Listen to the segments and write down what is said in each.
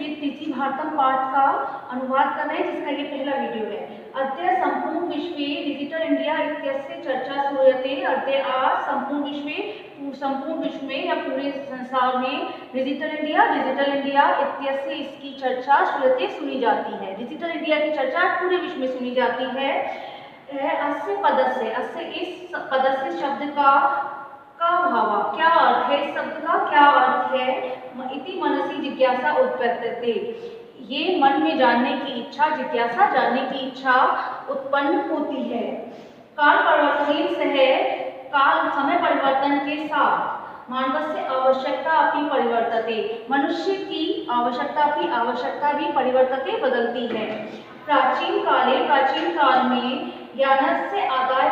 With प्रीति भारतम पाठ का अनुवाद कर रहे हैं, जिसका ये पहला वीडियो है। अद्य संपूर्ण विश्वे डिजिटल इंडिया इत्यस्य चर्चा श्रूयते। अद्य आज संपूर्ण विश्व में या पूरे संसार में डिजिटल इंडिया इत्यस्य इसकी चर्चा श्रूयते सुनी जाती है। डिजिटल इंडिया की चर्चा पूरे विश्व में सुनी जाती है। अस्य पदस्य, अस्य इस पदस्य शब्द का भावा क्या अर्थ है, इस शब्द का क्या अर्थ है। इति मनसि जिज्ञासा उत्पद्यते, ये मन में जानने की इच्छा, जिज्ञासा जानने की इच्छा उत्पन्न होती है। काल परिवर्तनेन सह, काल समय परिवर्तन के साथ मानवस्य आवश्यकता अपनी परिवर्तते, मनुष्य की आवश्यकता भी परिवर्तते, बदलती है। प्राचीन काल में ज्ञानस्य आदाय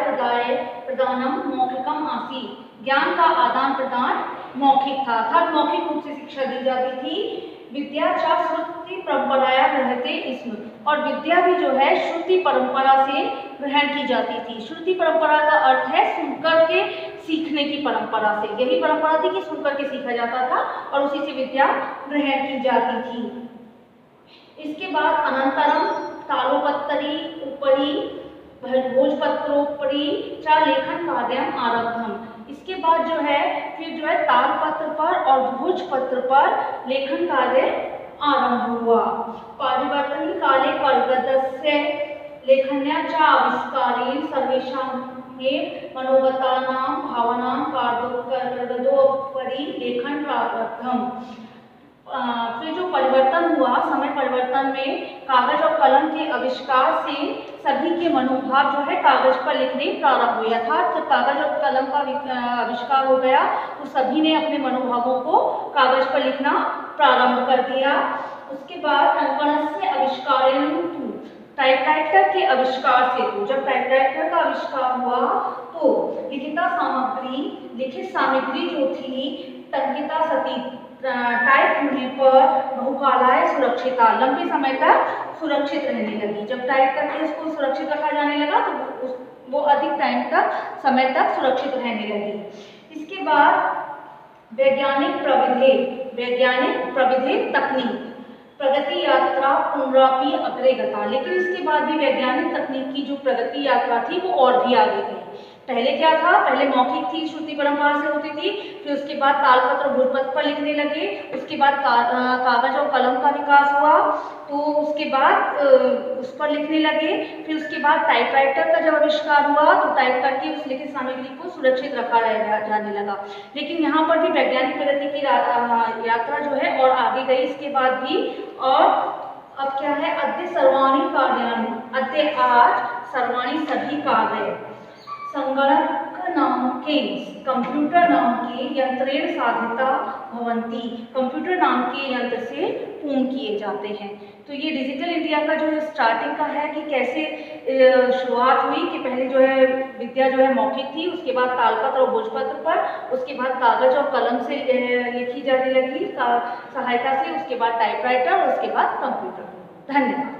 प्रदानम मौखिकम आसीत्, ज्ञान का आदान प्रदान मौखिक था, अर्थात मौखिक रूप से शिक्षा दी जाती थी। विद्या च श्रुति परंपराया रहते इसमें, और विद्या भी जो है श्रुति परंपरा से ग्रहण की जाती थी। श्रुति परंपरा का अर्थ है सुनकर के सीखने की परंपरा से, यही परंपरा थी कि सुनकर के सीखा जाता था और उसी से विद्या ग्रहण की जाती थी। इसके बाद अनंतरम तालोपत्तरी उपरी भोजपत्रोपरी च लेखन कार्यम आरब्धम, इसके बाद जो है फिर जो है तालपत्र पर और भोजपत्र पर लेखन कार्य आरंभ हुआ। परिवर्तनी काले कलगदस्य लेखन्या च आविष्कारेण सर्वेषां में मनोगतानां भावनां कागदोपरि लेखन प्रारब्धम। फिर जो परिवर्तन हुआ, समय परिवर्तन में कागज और कलम के आविष्कार से सभी के मनोभाव जो है कागज पर लिखने प्रारंभ हुए, अर्थात जब कागज और कलम का आविष्कार हो गया तो सभी ने अपने मनोभावों को कागज पर लिखना प्रारंभ कर दिया। उसके बाद टंकणस्य आविष्कारेण तु, टाइपराइटर के आविष्कार से, तो जब टाइपराइटर का आविष्कार हुआ तो लिखित सामग्री जो थी टंकिता सती, टाइप होने पर बहुकालाय सुरक्षिता, लंबे समय तक सुरक्षित रहने लगी। जब टाइप करके उसको सुरक्षित रखा जाने लगा तो वो अधिक समय तक सुरक्षित रहने लगी। इसके बाद वैज्ञानिक प्रविधि तकनीक, प्रगति यात्रा पुनरापि अग्रे गता, लेकिन इसके बाद भी वैज्ञानिक तकनीक की जो प्रगति यात्रा थी वो और भी आगे गई। पहले क्या था, पहले मौखिक थी, श्रुति परंपरा से होती थी, फिर उसके बाद तालपत्र और भोजपत्र पर लिखने लगे, उसके बाद कागज और कलम का विकास हुआ, तो उसके बाद उस पर लिखने लगे, फिर उसके बाद टाइपराइटर का जब आविष्कार हुआ तो टाइप करके उस लिखित सामग्री को सुरक्षित रखा जाने लगा। लेकिन यहाँ पर भी वैज्ञानिक प्रगति की यात्रा जो है और आगे गई इसके बाद भी। और अब क्या है, अद्य सर्वाणि कार्याणि, अद्य आज सर्वाणि सभी कार्य संगणक नाम के, कंप्यूटर नाम के यंत्रेण साधिता भवन्ति, कंप्यूटर नाम के यंत्र से पूर्ण किए जाते हैं। तो ये डिजिटल इंडिया का जो स्टार्टिंग का है कि कैसे शुरुआत हुई कि पहले जो है विद्या जो है मौखिक थी, उसके बाद तालपत्र और भोजपत्र पर, उसके बाद कागज और कलम से लिखी जाने लगी सहायता से, उसके बाद टाइपराइटर और उसके बाद कंप्यूटर। धन्यवाद।